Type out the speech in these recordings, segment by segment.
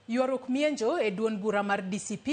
Yuaruok omienjo e duond bura mar DCP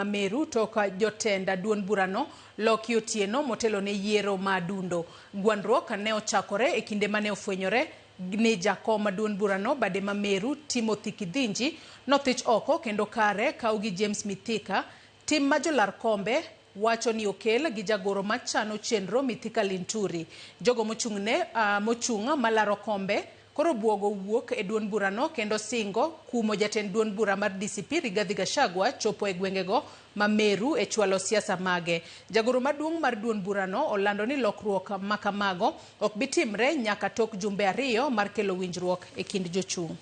Meru toka jotend duond burano loki otieno motelone yiero ma adundo. Gwandruok ne ochakore e kinde mane ofwenyore ni jakom duond burano Meru Timothy Kidhinji nothich oko kendo kare kaugi James Mithika. Tim majolar kombe wacho ni okel gi jagoro machano chenro Mithika Linturi. Jogo mochung' malaro kombe koro buogo wuok e duond burano kendo singo kumo jatend duond bura mar DCP Rigathi Gachagua chopo e gwengego ma Meru e chwalo siasa mage. Jagoro maduong' mar duond burano olando ni lokruok makamago ok bitimre nyaka tok jumbe 2 mar kelo winjruok e kind jochung'.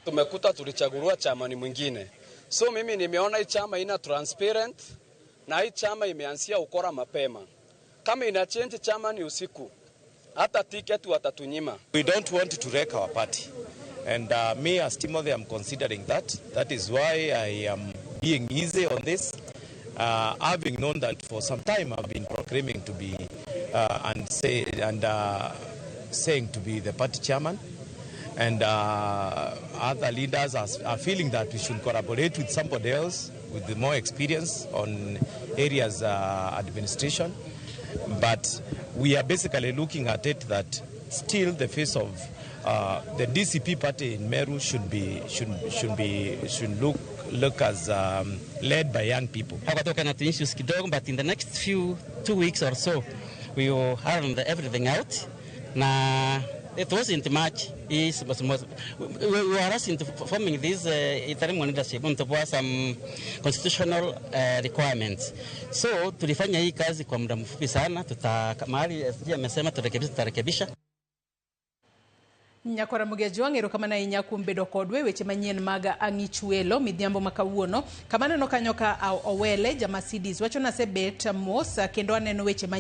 Tumekuta tulichaguliwa chama ni mwingine. So mimi nimeona hii chama ina transparent na hii chama imeanzia ukora mapema. Kama ina change chama ni usiku. Hata ticket watatunyima. We don't want to wreck our party. And me as Timothy, I'm considering that. That is why I am being easy on this. Having known that for some time I've been proclaiming to be saying to be the party chairman. And other leaders are feeling that we should collaborate with somebody else with the more experience on areas administration. But we are basically looking at it that still the face of the DCP party in Meru should look as led by young people. But in the next 2 weeks or so, we will iron everything out. It wasn't much. We were asked into forming this interim leadership to some constitutional requirements. So tulifanya hii kazi kwa muda mfupi sana. Mahali amesema tutarekebisha. Nyakora mugejo ngero kama na inyakumbedo kodwe weche manyien maga angichwelo midhiambo makawuono kamano no kanyoka owele jama CDs wacho na sebet mos kendo aneno weche manyien